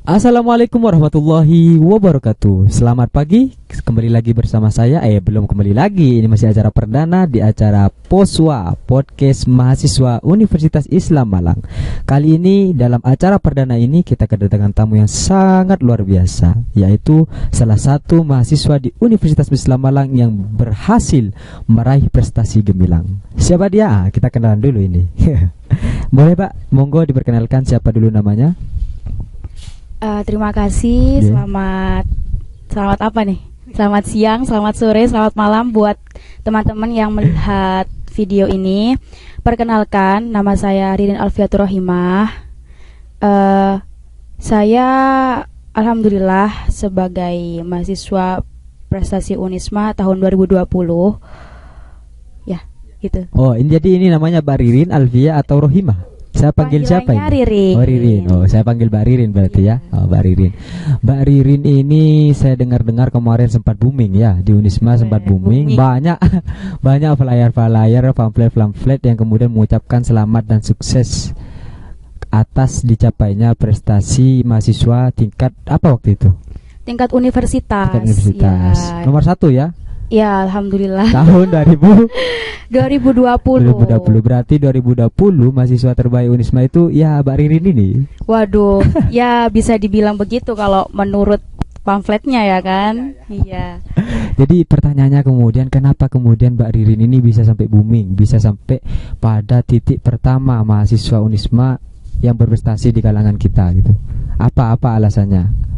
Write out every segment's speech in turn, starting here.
Assalamualaikum warahmatullahi wabarakatuh. Selamat pagi, kembali lagi bersama saya. Belum kembali lagi, ini masih acara perdana di acara POSWA, Podcast Mahasiswa Universitas Islam Malang. Kali ini dalam acara perdana ini kita kedatangan tamu yang sangat luar biasa, yaitu salah satu mahasiswa di Universitas Islam Malang yang berhasil meraih prestasi gemilang. Siapa dia? Kita kenalan dulu ini. Boleh Pak, monggo diperkenalkan siapa dulu namanya? Terima kasih. Selamat apa nih? Selamat siang, selamat sore, selamat malam buat teman-teman yang melihat video ini. Perkenalkan, nama saya Ririn Alfiatur Rahimah. Saya alhamdulillah sebagai mahasiswa prestasi Unisma tahun 2020. Ya, gitu. Oh, ini namanya Mbak Ririn Alfia atau Rohimah? Saya panggil siapa ini? Ririn. Oh, Ririn. Oh, saya panggil Mbak Ririn berarti ya. Oh, Mbak Ririn. Mbak Ririn ini saya dengar-dengar kemarin sempat booming ya di Unisma, sempat booming. Banyak flyer-flyer, pamflet yang kemudian mengucapkan selamat dan sukses atas dicapainya prestasi mahasiswa tingkat apa waktu itu? Tingkat universitas. Tingkat universitas. Ya. Nomor 1 ya? Ya, alhamdulillah. Tahun 2020. Berarti 2020 mahasiswa terbaik Unisma itu ya Mbak Ririn ini. Waduh, ya bisa dibilang begitu kalau menurut pamfletnya ya kan. Iya. Jadi pertanyaannya kemudian kenapa kemudian Mbak Ririn ini bisa sampai booming, bisa sampai pada titik pertama mahasiswa Unisma yang berprestasi di kalangan kita gitu. Apa alasannya?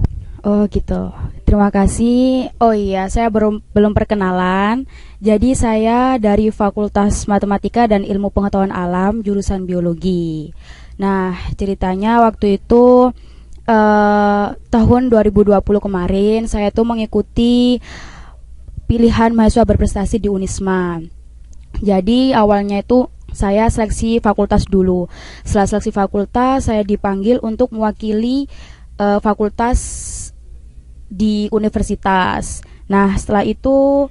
Oh gitu. Terima kasih. Oh iya, saya belum perkenalan. Jadi saya dari Fakultas Matematika dan Ilmu Pengetahuan Alam jurusan Biologi. Nah, ceritanya waktu itu tahun 2020 kemarin saya tuh mengikuti pilihan mahasiswa berprestasi di Unisma. Jadi awalnya itu saya seleksi fakultas dulu. Setelah seleksi fakultas, saya dipanggil untuk mewakili fakultas di universitas. Nah, setelah itu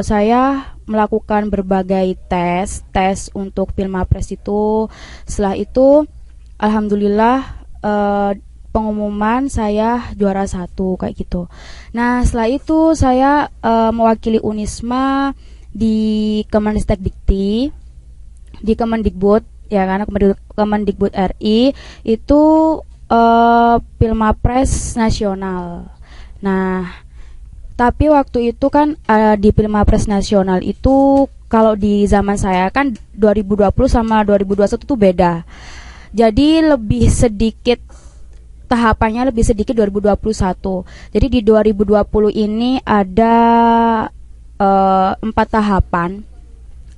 saya melakukan berbagai tes untuk Pilmapres itu. Setelah itu alhamdulillah pengumuman saya juara 1 kayak gitu. Nah, setelah itu saya mewakili Unisma di Kemendikti, di Kemendikbud ya karena Kemendikbud RI itu Pilmapres nasional. Nah, tapi waktu itu kan di Pilmapres nasional itu kalau di zaman saya kan 2020 sama 2021 itu beda. Jadi lebih sedikit tahapannya 2021. Jadi di 2020 ini ada 4 tahapan.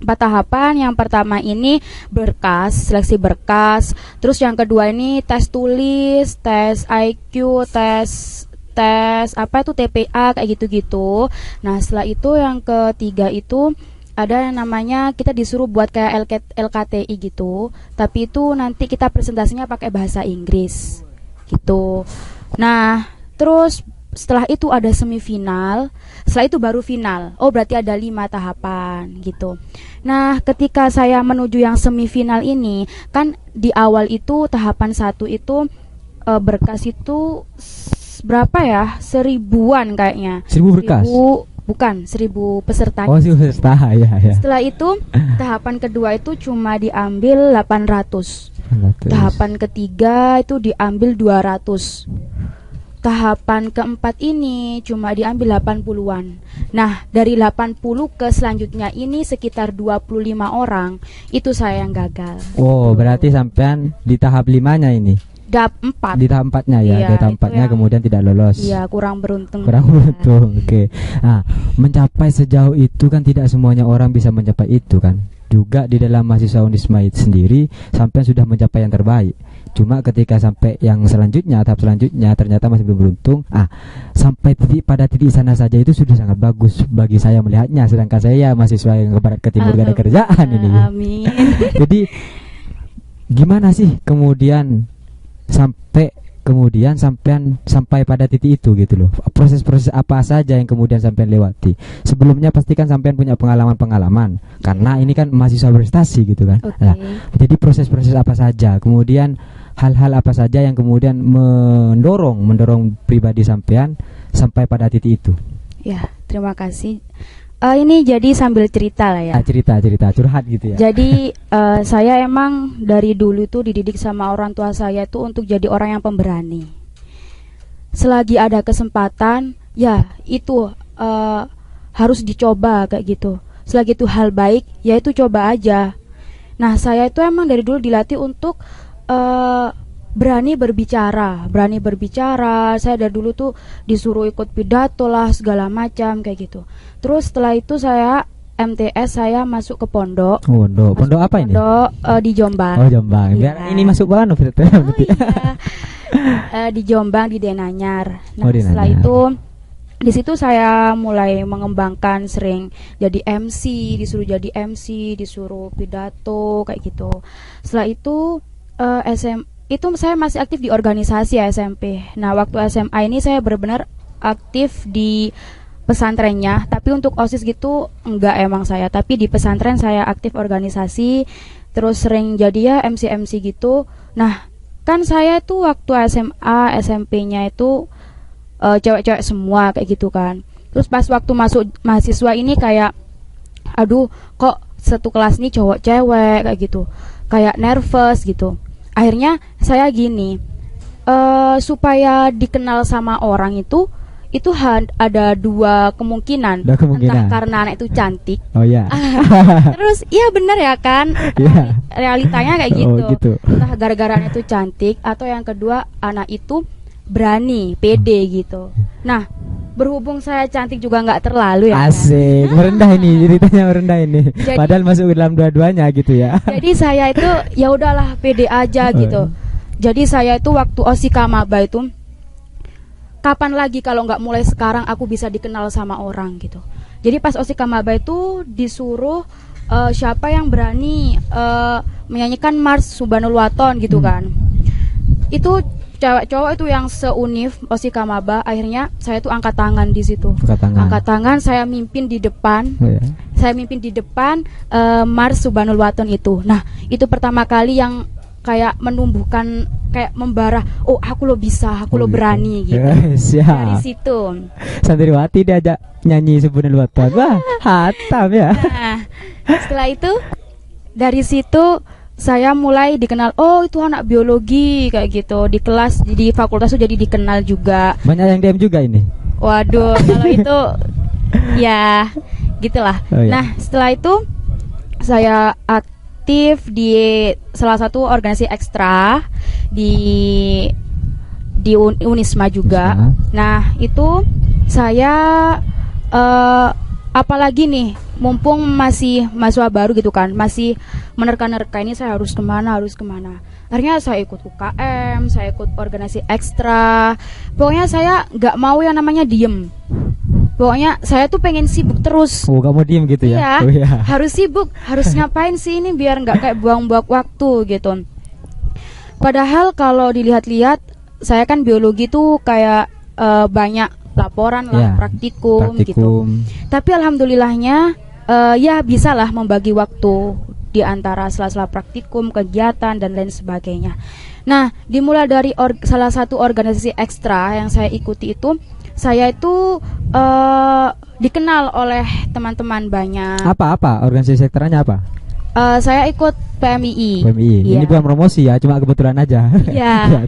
4 tahapan. Yang pertama ini berkas, seleksi berkas. Terus yang kedua ini tes tulis, tes IQ, tes TPA kayak gitu-gitu. Nah, setelah itu yang ketiga itu ada yang namanya kita disuruh buat kayak LKTI gitu. Tapi itu nanti kita presentasinya pakai bahasa Inggris gitu. Nah, terus setelah itu ada semifinal. Setelah itu baru final. Oh, berarti ada 5 tahapan gitu. Nah, ketika saya menuju yang semifinal ini, kan di awal itu tahapan 1 itu berkas itu berapa ya? 1000-an kayaknya. 1000 berkas? 1000 peserta. Oh, 1000 peserta ya. Setelah itu tahapan kedua itu cuma diambil 800. Tahapan ketiga itu diambil 200. Tahapan keempat ini cuma diambil 80-an. Nah, dari 80 ke selanjutnya ini sekitar 25 orang. Itu saya yang gagal. Oh, berarti sampean di tahap 5-nya ini. Di tahap 4-nya ya. Iya, di tahap 4-nya kemudian tidak lolos. Iya, kurang beruntung. Oke. Nah, mencapai sejauh itu kan tidak semuanya orang bisa mencapai itu kan. Juga di dalam mahasiswa Unisma sendiri sampai sudah mencapai yang terbaik. Cuma ketika sampai yang selanjutnya, tahap selanjutnya ternyata masih belum beruntung. Sampai pada titik sana saja itu sudah sangat bagus bagi saya melihatnya. Sedangkan saya mahasiswa yang ke barat ke timur gak ada kerjaan ini. Amin. Jadi gimana sih kemudian sampai pada titik itu gitu loh. Proses-proses apa saja yang kemudian sampean lewati? Sebelumnya pastikan sampean punya pengalaman karena ini kan mahasiswa prestasi gitu kan. Okay. Nah, jadi proses-proses apa saja? Kemudian hal-hal apa saja yang kemudian mendorong pribadi sampean sampai pada titik itu? Ya, terima kasih. Ini jadi sambil cerita lah ya. Cerita curhat gitu ya. Jadi saya emang dari dulu tuh dididik sama orang tua saya tuh untuk jadi orang yang pemberani. Selagi ada kesempatan, ya itu harus dicoba kayak gitu. Selagi itu hal baik, ya itu coba aja. Nah, saya itu emang dari dulu dilatih untuk berani berbicara. Saya dari dulu tuh disuruh ikut pidato lah, segala macam kayak gitu. Terus setelah itu saya MTS, saya masuk ke pondok. Pondok apa ini? Pondok di Jombang. Oh, Jombang. Biar ini masuk mana berarti? Di Jombang, di Denanyar. Nah, Denanyar. setelah itu di situ saya mulai mengembangkan, sering jadi MC, disuruh pidato kayak gitu. Setelah itu itu saya masih aktif di organisasi ya, SMP. Nah, waktu SMA ini saya benar-benar aktif di pesantrennya, tapi untuk OSIS gitu enggak emang saya, tapi di pesantren saya aktif organisasi, terus sering jadi ya MC gitu. Nah, kan saya tuh waktu SMA, SMP-nya itu cewek-cewek semua kayak gitu kan. Terus pas waktu masuk mahasiswa ini kayak aduh, kok satu kelas ini cowok cewek kayak gitu, kayak nervous gitu. Akhirnya saya gini, supaya dikenal sama orang itu ada dua kemungkinan. Entah karena anak itu cantik. Oh ya. Terus iya benar ya kan. Yeah. Realitanya kayak gitu. Oh, gitu. Entah gara-gara anak itu cantik, atau yang kedua anak itu berani, pede gitu. Nah, berhubung saya cantik juga nggak terlalu ya. Asik, kan? Merendah ini ceritanya, merendah ini. Jadi, padahal masuk ke dalam dua-duanya gitu ya. Jadi saya itu ya udahlah pede aja gitu. Jadi saya itu waktu Osika Maba itu, kapan lagi kalau nggak mulai sekarang aku bisa dikenal sama orang gitu. Jadi pas Osika Maba itu disuruh siapa yang berani menyanyikan Mars Subhanul Waton gitu kan. Itu cewek-cowok itu yang seunif Osika Maba, akhirnya saya tuh angkat tangan di situ. Angkat tangan, saya mimpin di depan. Saya mimpin di depan Mars Subhanul Waton itu. Nah, itu pertama kali yang kayak menumbuhkan, kayak membara, oh aku lo bisa, aku lo berani gitu. Dari situ santriwati diajak nyanyi Subhanul Waton. Wah, hatam ya. Nah, setelah itu dari situ saya mulai dikenal, oh itu anak biologi kayak gitu. Di kelas, di fakultas tuh jadi dikenal juga. Banyak yang DM juga ini. Waduh, kalau itu ya gitulah. Nah, setelah itu saya aktif di salah satu organisasi ekstra di Unisma juga. Nah, itu saya apalagi nih, mumpung masih mahasiswa baru gitu kan, masih menerka-nerka ini saya harus kemana. Akhirnya saya ikut UKM, saya ikut organisasi ekstra. Pokoknya saya nggak mau yang namanya diem. Pokoknya saya tuh pengen sibuk terus. Oh, gak mau diem gitu ya? Iya, harus sibuk, harus ngapain sih ini biar nggak kayak buang-buang waktu gitu. Padahal kalau dilihat-lihat, saya kan biologi tuh kayak banyak laporan lah, praktikum gitu. Tapi alhamdulillahnya ya bisalah membagi waktu di antara sela-sela praktikum, kegiatan dan lain sebagainya. Nah, dimulai dari salah satu organisasi ekstra yang saya ikuti itu, saya itu dikenal oleh teman-teman banyak. Apa organisasi ekstranya apa? Saya ikut PMII. Ini bukan promosi ya, cuma kebetulan aja. Iya.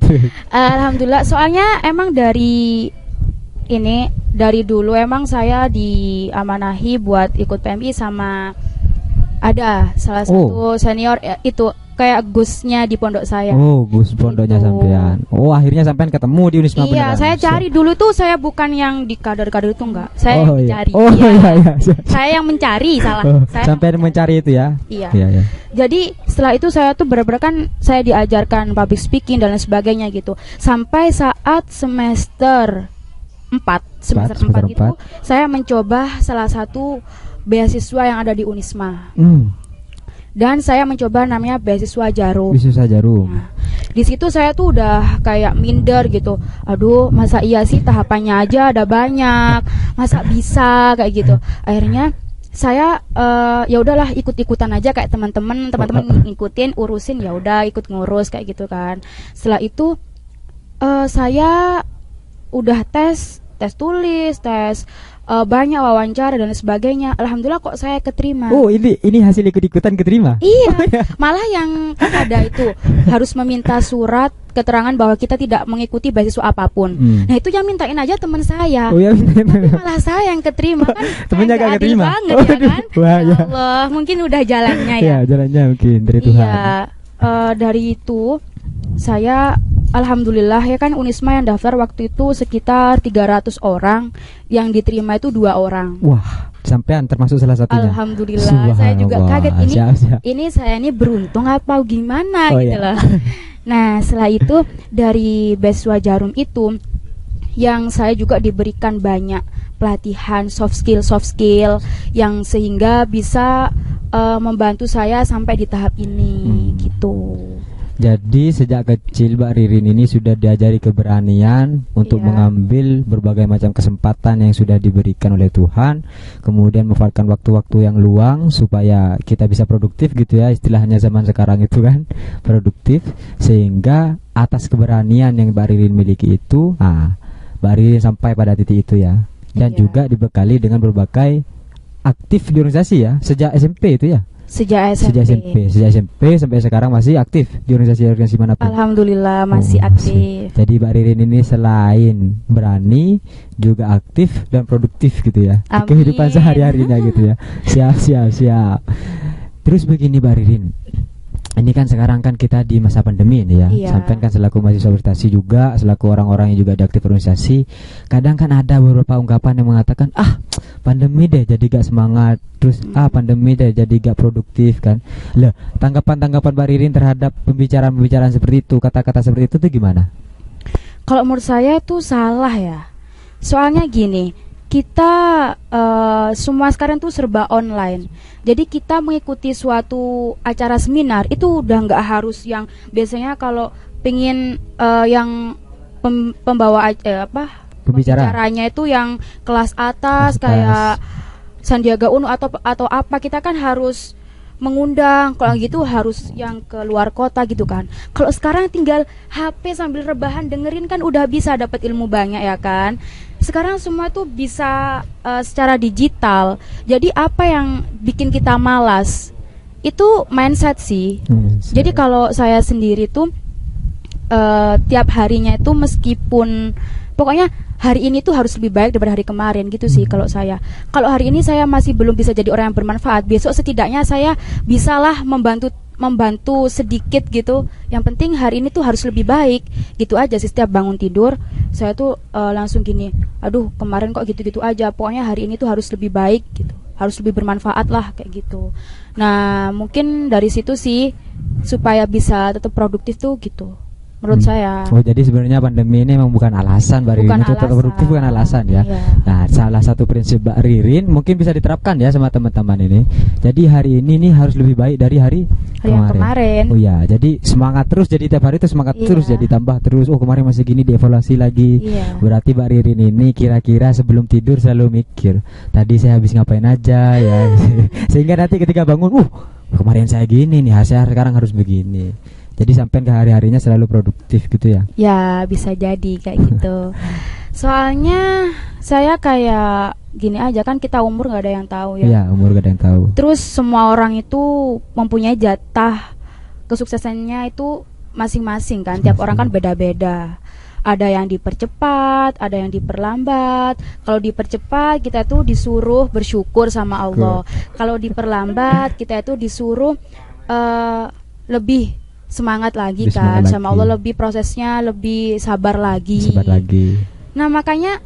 Alhamdulillah, soalnya emang dari dulu emang saya diamanahi buat ikut PMI sama ada salah satu senior itu kayak Gusnya di pondok saya. Oh, Gus pondoknya sampean. Oh, akhirnya sampean ketemu di Unisma beneran. Iya, saya cari dulu tuh, saya bukan yang di kader-kader itu enggak. Saya yang mencari. Iya. Saya yang mencari, salah. Sampai mencari itu ya. Iya. Jadi setelah itu saya tuh benar-benar kan saya diajarkan public speaking dan lain sebagainya gitu. Sampai saat semester 4 itu saya mencoba salah satu beasiswa yang ada di Unisma. Dan saya mencoba namanya beasiswa Jarum. Nah, di situ saya tuh udah kayak minder gitu. Aduh, masa iya sih tahapannya aja ada banyak, masa bisa kayak gitu. Akhirnya saya ya udahlah ikut-ikutan aja kayak teman-teman ngikutin, urusin, ya udah ikut ngurus kayak gitu kan. Setelah itu saya udah tes tulis, tes banyak wawancara dan sebagainya. Alhamdulillah kok saya keterima. Oh, ini hasil ikut-ikutan keterima? Iya, malah yang kan ada itu harus meminta surat keterangan bahwa kita tidak mengikuti beasiswa apapun. Nah itu yang mintain aja teman saya. Oh, ya, tapi malah saya yang keterima kan. Temennya gak keterima banget, ya kan? Wah, ya Allah, mungkin udah jalannya ya. Ya, jalannya mungkin dari Tuhan. Iya, dari itu saya alhamdulillah ya kan, Unisma yang daftar waktu itu sekitar 300 orang, yang diterima itu 2 orang. Wah, sampean termasuk salah satunya. Alhamdulillah, saya juga kaget ini saya ini beruntung apa gimana gitu loh. Nah, setelah itu dari beasiswa Jarum itu yang saya juga diberikan banyak pelatihan soft skill yang sehingga bisa membantu saya sampai di tahap ini gitu. Jadi sejak kecil Mbak Ririn ini sudah diajari keberanian untuk mengambil berbagai macam kesempatan yang sudah diberikan oleh Tuhan, kemudian memanfaatkan waktu-waktu yang luang supaya kita bisa produktif gitu ya, istilahnya zaman sekarang itu kan, produktif, sehingga atas keberanian yang Mbak Ririn miliki itu, Mbak Ririn sampai pada titik itu ya. Dan juga dibekali dengan berbagai aktif di organisasi ya, sejak SMP itu ya. Sejak SMP sampai sekarang masih aktif di organisasi manapun. Alhamdulillah masih aktif. Jadi Mbak Ririn ini selain berani juga aktif dan produktif gitu ya. Di kehidupan sehari-harinya gitu ya. Siap. Terus begini Mbak Ririn, ini kan sekarang kan kita di masa pandemi ini ya. Sampai kan selaku mahasiswa organisasi juga, selaku orang-orang yang juga ada aktif organisasi, kadang kan ada beberapa ungkapan yang mengatakan pandemi deh jadi gak semangat, terus pandemi deh jadi gak produktif kan. Loh, tanggapan Mbak Ririn terhadap pembicaraan seperti itu, kata-kata seperti itu tuh gimana? Kalau menurut saya tuh salah ya. Soalnya gini, kita semua sekarang tuh serba online. Jadi kita mengikuti suatu acara seminar itu udah nggak harus yang biasanya kalau pengen yang pembicaranya itu yang kelas atas kayak Sandiaga Uno atau apa, kita kan harus mengundang. Kalau gitu harus yang ke luar kota gitu kan. Kalau sekarang tinggal HP sambil rebahan dengerin kan udah bisa dapat ilmu banyak ya kan. Sekarang semua tuh bisa secara digital. Jadi apa yang bikin kita malas itu mindset sih. Jadi kalau saya sendiri tuh tiap harinya itu meskipun pokoknya hari ini tuh harus lebih baik daripada hari kemarin gitu sih kalau saya. Kalau hari ini saya masih belum bisa jadi orang yang bermanfaat, besok setidaknya saya bisalah membantu sedikit gitu. Yang penting hari ini tuh harus lebih baik. Gitu aja sih, setiap bangun tidur saya tuh langsung gini, aduh kemarin kok gitu-gitu aja. Pokoknya hari ini tuh harus lebih baik gitu. Harus lebih bermanfaat lah kayak gitu. Nah, mungkin dari situ sih supaya bisa tetap produktif tuh gitu. Menurut saya. Oh, jadi sebenarnya pandemi ini memang bukan alasan Mbak Ririn itu tetap produktif, bukan alasan ya. Nah, salah satu prinsip Mbak Ririn mungkin bisa diterapkan ya sama teman-teman ini. Jadi hari ini nih harus lebih baik dari hari kemarin. Oh ya, jadi semangat terus, jadi tiap hari itu semangat terus, jadi tambah terus. Oh, kemarin masih gini, dievaluasi lagi. Berarti Mbak Ririn ini kira-kira sebelum tidur selalu mikir, tadi saya habis ngapain aja ya. Sehingga nanti ketika bangun, kemarin saya gini nih, saya sekarang harus begini. Jadi sampai ke hari-harinya selalu produktif gitu ya? Ya, bisa jadi kayak gitu. Soalnya saya kayak gini aja kan, kita umur gak ada yang tahu ya. Iya, umur gak ada yang tahu. Terus semua orang itu mempunyai jatah kesuksesannya itu masing-masing kan. Tiap orang kan beda-beda. Ada yang dipercepat, ada yang diperlambat. Kalau dipercepat kita tuh disuruh bersyukur sama Allah. Kalau diperlambat kita itu disuruh lebih semangat lagi kan sama Allah, lebih prosesnya lebih sabar lagi. Nah makanya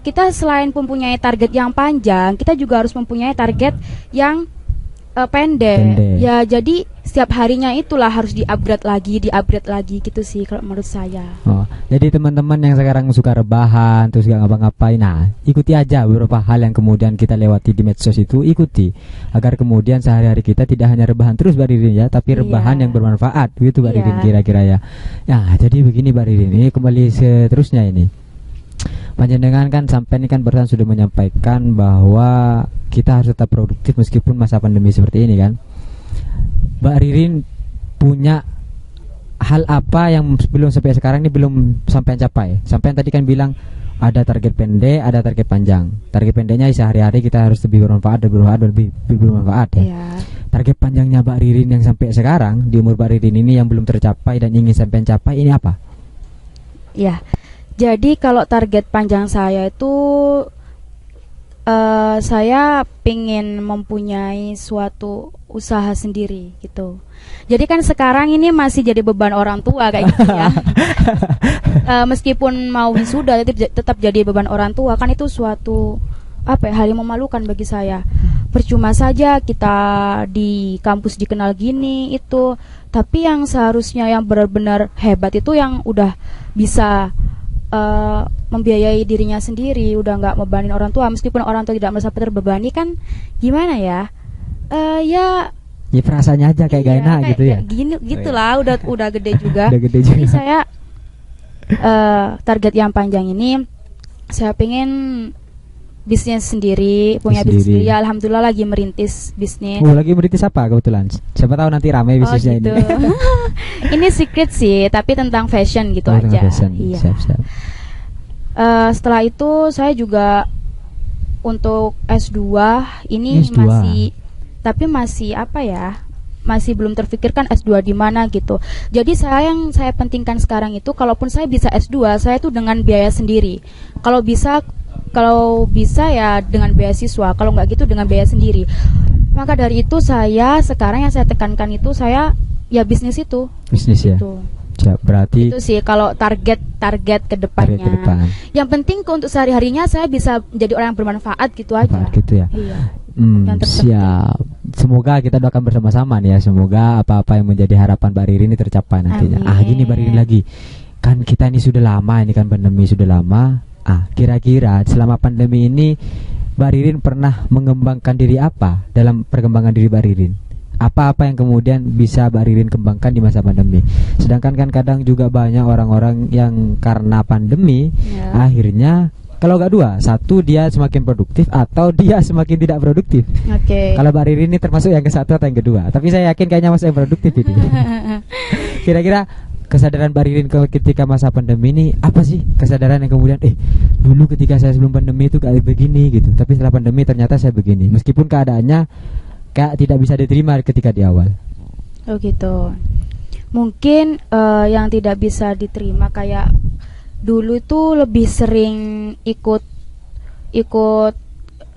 kita selain mempunyai target yang panjang, kita juga harus mempunyai target yang pendek. Ya jadi setiap harinya itulah harus di-upgrade lagi gitu sih kalau menurut saya. Jadi teman-teman yang sekarang suka rebahan terus gak ngapa-ngapain, nah ikuti aja beberapa hal yang kemudian kita lewati di medsos itu, ikuti agar kemudian sehari-hari kita tidak hanya rebahan terus Mbak Ririn ya, tapi rebahan yang bermanfaat gitu Mbak Ririn kira-kira ya. Ya jadi begini Mbak Ririn, ini kembali seterusnya ini. Panjenengan kan sampai ini kan barusan sudah menyampaikan bahwa kita harus tetap produktif meskipun masa pandemi seperti ini kan. Mbak Ririn punya hal apa yang belum sampai sekarang ini belum sampai capai? Sampai tadi kan bilang ada target pendek, ada target panjang. Target pendeknya sehari-hari kita harus lebih bermanfaat, lebih bermanfaat ya. Iya. Target panjangnya Mbak Ririn yang sampai sekarang di umur Mbak Ririn ini yang belum tercapai dan ingin sampai capai ini apa? Ya. Jadi kalau target panjang saya itu saya ingin mempunyai suatu usaha sendiri gitu. Jadi kan sekarang ini masih jadi beban orang tua kayak gitu ya. Meskipun mau wisuda tetap jadi beban orang tua, kan itu suatu hal yang memalukan bagi saya. Percuma saja kita di kampus dikenal gini itu, tapi yang seharusnya yang benar-benar hebat itu yang udah bisa membiayai dirinya sendiri, udah nggak membebanin orang tua. Meskipun orang tua tidak merasa terbebani kan, gimana ya? Ya perasaannya aja kayak gak enak gitu ya. Gini gitulah, udah gede juga. Udah gede juga. Jadi saya target yang panjang ini saya pengen bisnis sendiri, punya bisnis sendiri. Ya alhamdulillah lagi merintis bisnis. Lagi merintis apa kebetulan? Siapa tahu nanti ramai bisnisnya gitu. ini. Ini secret sih, tapi tentang fashion gitu aja. Fashion. Iya. Siap. Setelah itu saya juga untuk S2 ini S2. masih belum terfikirkan S2 di mana gitu. Jadi yang saya pentingkan sekarang itu, kalaupun saya bisa S2, saya itu dengan biaya sendiri. Kalau bisa ya dengan beasiswa, kalau nggak gitu dengan biaya sendiri. Maka dari itu sekarang yang saya tekankan itu saya ya bisnis itu. Bisnis gitu. Ya. Berarti itu sih kalau target ke depannya. Yang penting untuk sehari-harinya saya bisa menjadi orang yang bermanfaat gitu aja. Gitu ya. Iya. Siap. Semoga kita doakan bersama-sama nih ya. Semoga apa-apa yang menjadi harapan Mbak Ririn ini tercapai nantinya. Amin. Gini Mbak Ririn lagi. Kan kita ini sudah lama, ini kan pandemi sudah lama. Kira-kira selama pandemi ini Mbak Ririn pernah mengembangkan diri apa dalam perkembangan diri Mbak Ririn? Apa-apa yang kemudian bisa Mbak Ririn kembangkan di masa pandemi? Sedangkan kan kadang juga banyak orang-orang yang karena pandemi akhirnya kalau nggak dua, satu dia semakin produktif atau dia semakin tidak produktif. Oke. Kalau Mbak Ririn ini termasuk yang ke satu atau yang kedua? Tapi saya yakin kayaknya masih yang produktif ini. Kira-kira kesadaran Mbak Ririn ketika masa pandemi ini apa sih? Kesadaran yang kemudian dulu ketika saya sebelum pandemi itu kayak begini gitu, tapi setelah pandemi ternyata saya begini. Meskipun keadaannya kayak tidak bisa diterima ketika di awal. Oh gitu. Mungkin yang tidak bisa diterima kayak dulu itu lebih sering ikut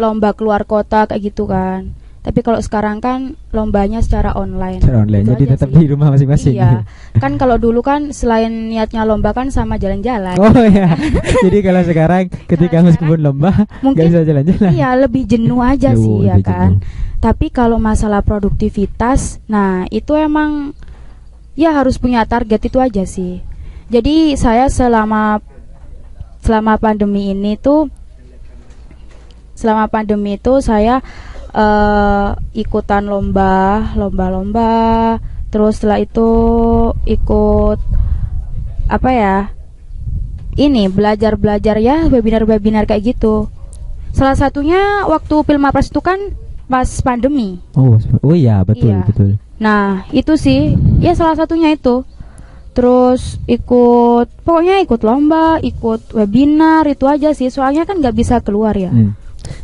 lomba keluar kota kayak gitu kan. Tapi kalau sekarang kan lombanya secara online. Jadi tetap di rumah masing-masing. Iya. Kan kalau dulu kan selain niatnya lomba kan sama jalan-jalan. Oh ya. Jadi kalau sekarang ketika meskipun lomba nggak bisa jalan-jalan. Iya, lebih jenuh aja sih ya kan. Tapi kalau masalah produktivitas, nah itu emang ya harus punya target itu aja sih. Jadi saya selama pandemi itu saya ikutan lomba, terus setelah itu ikut belajar ya webinar kayak gitu. Salah satunya waktu Pilmapres itu kan pas pandemi. Oh iya betul. Nah itu sih ya salah satunya itu. Terus ikut lomba, ikut webinar itu aja sih. Soalnya kan nggak bisa keluar ya.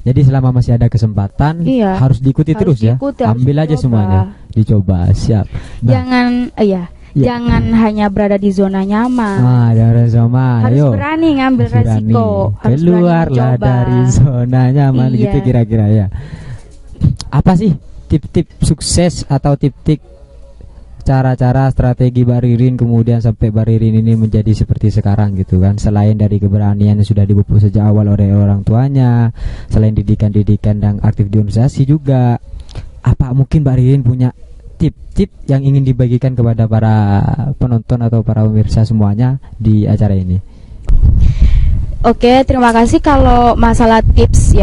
Jadi selama masih ada kesempatan harus diikuti terus ya. Ambil aja semuanya, dicoba. Siap. Jangan hanya berada di zona nyaman. Harus berani ngambil resiko. Keluarlah dari zona nyaman gitu kira-kira ya. Apa sih tip-tip sukses atau tip-tip cara-cara strategi Mbak Ririn kemudian sampai Mbak Ririn ini menjadi seperti sekarang gitu kan? Selain dari keberanian yang sudah dipupuk sejak awal oleh orang tuanya, selain didikan dan aktif di organisasi juga, apa mungkin Mbak Ririn punya tip-tip yang ingin dibagikan kepada para penonton atau para pemirsa semuanya di acara ini? Oke, terima kasih. Kalau masalah tips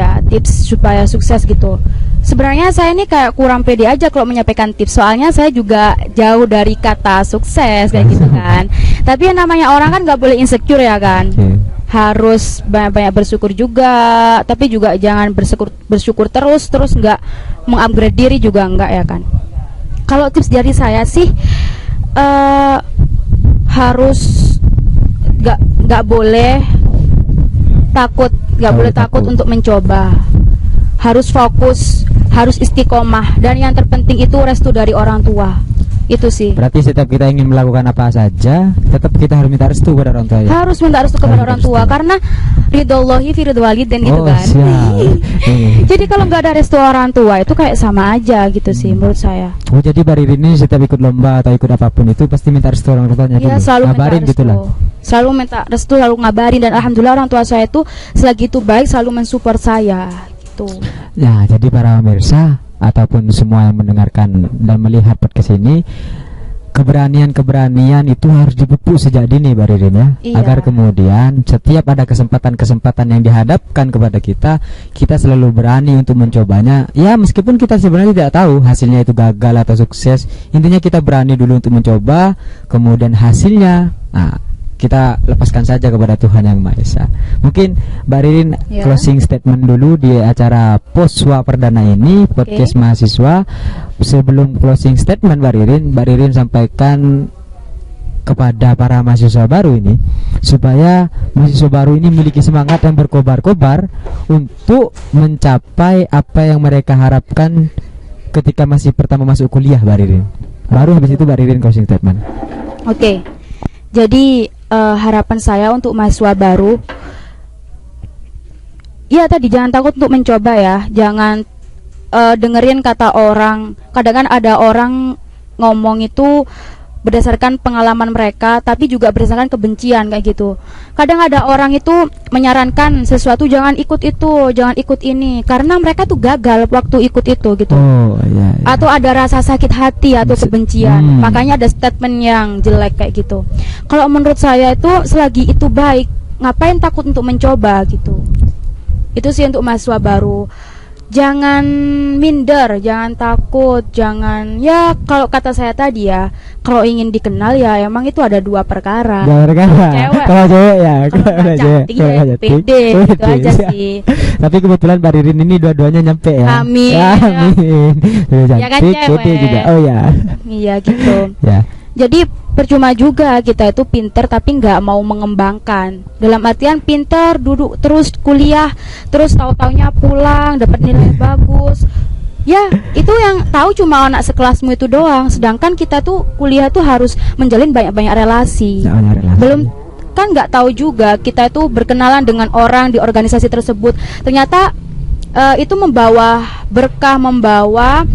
supaya sukses gitu. Sebenarnya saya ini kayak kurang pede aja kalau menyampaikan tips. Soalnya saya juga jauh dari kata sukses kayak gitu kan. Tapi yang namanya orang kan nggak boleh insecure ya kan. harus banyak-banyak bersyukur juga, tapi juga jangan bersyukur terus nggak mengupgrade diri juga enggak ya kan. Kalau tips dari saya sih harus nggak boleh takut, boleh takut untuk mencoba, harus fokus, harus istiqomah, dan yang terpenting itu restu dari orang tua. Itu sih. Berarti setiap kita ingin melakukan apa saja, tetap kita harus minta restu kepada orang tua ya? Harus minta restu kepada orang tua, karena ridhollahi fi ridho walidin gitu kan. Jadi kalau nggak ada restu orang tua itu kayak sama aja gitu sih menurut saya. Oh, jadi Baririn ini setiap ikut lomba atau ikut apapun itu pasti minta restu orang tuanya dulu. Iya, selalu ngabarin minta restu. Gitulah. Selalu minta restu, selalu ngabarin, dan alhamdulillah orang tua saya itu selagi itu baik selalu mensupport saya gitu. Ya, jadi para pemirsa ataupun semua yang mendengarkan dan melihat podcast ini, keberanian itu harus dipupuk sejak dini Baririn ya. Iya. Agar kemudian setiap ada kesempatan yang dihadapkan kepada kita selalu berani untuk mencobanya. Ya, meskipun kita sebenarnya tidak tahu hasilnya itu gagal atau sukses, intinya kita berani dulu untuk mencoba, kemudian hasilnya kita lepaskan saja kepada Tuhan Yang Maha Esa. Mungkin Mbak Ririn closing statement dulu di acara Poswa Perdana ini, podcast mahasiswa. Sebelum closing statement Mbak Ririn sampaikan kepada para mahasiswa baru ini, supaya mahasiswa baru ini memiliki semangat yang berkobar-kobar untuk mencapai apa yang mereka harapkan ketika masih pertama masuk kuliah Mbak Ririn. Baru habis itu Mbak Ririn closing statement. Oke. Jadi harapan saya untuk mahasiswa baru, ya tadi jangan takut untuk mencoba ya, jangan dengerin kata orang. Kadang kan ada orang ngomong itu berdasarkan pengalaman mereka, tapi juga berdasarkan kebencian kayak gitu. Kadang ada orang itu menyarankan sesuatu, jangan ikut itu, jangan ikut ini, karena mereka tuh gagal waktu ikut itu gitu. Atau ada rasa sakit hati atau kebencian, makanya ada statement yang jelek kayak gitu. Kalau menurut saya itu selagi itu baik, ngapain takut untuk mencoba gitu. Itu sih untuk mahasiswa baru. Jangan minder, jangan takut, jangan, ya kalau kata saya tadi ya, kalau ingin dikenal ya emang itu ada dua perkara. Cewek. Kalau cewek ya, kalau cantik ya pede, gitu aja sih. Tapi kebetulan Mbak Ririn ini dua-duanya nyampe ya. Amin. Ya, amin. Ya kan cewek. Pede juga. Oh ya. Iya gitu. Ya. Jadi percuma juga kita itu pinter tapi nggak mau mengembangkan. Dalam artian pinter, duduk terus kuliah, terus tahu-taunya pulang dapat nilai bagus. Ya itu yang tahu cuma anak sekelasmu itu doang. Sedangkan kita tuh kuliah tuh harus menjalin banyak-banyak relasi. Belum kan nggak tahu juga kita itu berkenalan dengan orang di organisasi tersebut. Ternyata itu membawa berkah, membawa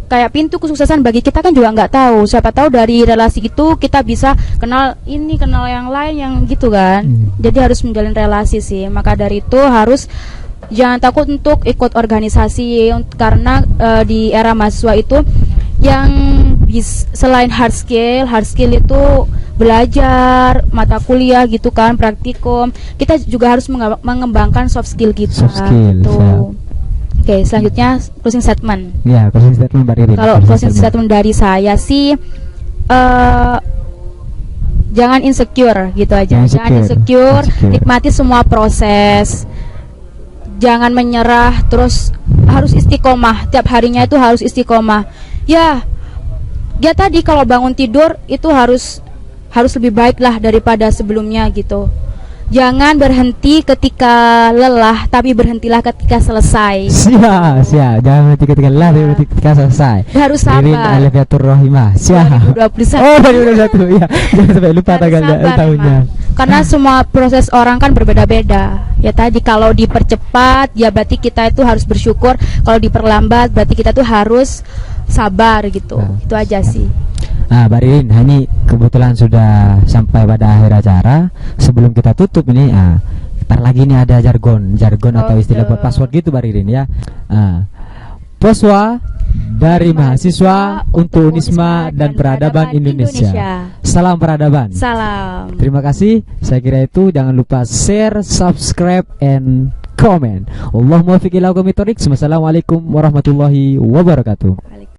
kayak pintu kesuksesan bagi kita kan juga nggak tahu. Siapa tahu dari relasi itu kita bisa kenal ini, kenal yang lain yang gitu kan. Jadi harus menjalin relasi sih. Maka dari itu harus jangan takut untuk ikut organisasi, karena di era mahasiswa itu yang selain hard skill itu belajar, mata kuliah gitu kan, praktikum. Kita juga harus mengembangkan soft skill kita. Tuh. Oke, selanjutnya closing statement. Ya, closing statement Mbak Ririn. Kalau closing statement dari saya sih jangan insecure gitu aja. Jangan insecure, nikmati semua proses. Jangan menyerah, terus harus istiqomah. Tiap harinya itu harus istiqomah. Ya tadi kalau bangun tidur itu harus lebih baik lah daripada sebelumnya gitu. Jangan berhenti ketika lelah, tapi berhentilah ketika selesai. Siap. Jangan berhenti ketika lelah, tapi berhenti ketika selesai. Harus sabar. Ririn Alifiatur Rohimah. Siap. 2021. Oh, 2021 ya. Jangan sampai lupa tanggal tahunnya. Karena semua proses orang kan berbeda-beda. Ya tadi kalau dipercepat, ya berarti kita itu harus bersyukur. Kalau diperlambat, berarti kita tuh harus sabar gitu. Itu aja sih. Nah, Mbak Ririn, ini kebetulan sudah sampai pada akhir acara. Sebelum kita tutup ini, ntar lagi ini ada jargon atau istilah buat password gitu, Mbak Ririn ya. Poswa dari mahasiswa untuk Unisma dan Peradaban Indonesia. Salam peradaban. Salam. Terima kasih. Saya kira itu, jangan lupa share, subscribe, and comment. Allahumma fiqh ila qawmi thoriq. Wassalamualaikum warahmatullahi wabarakatuh.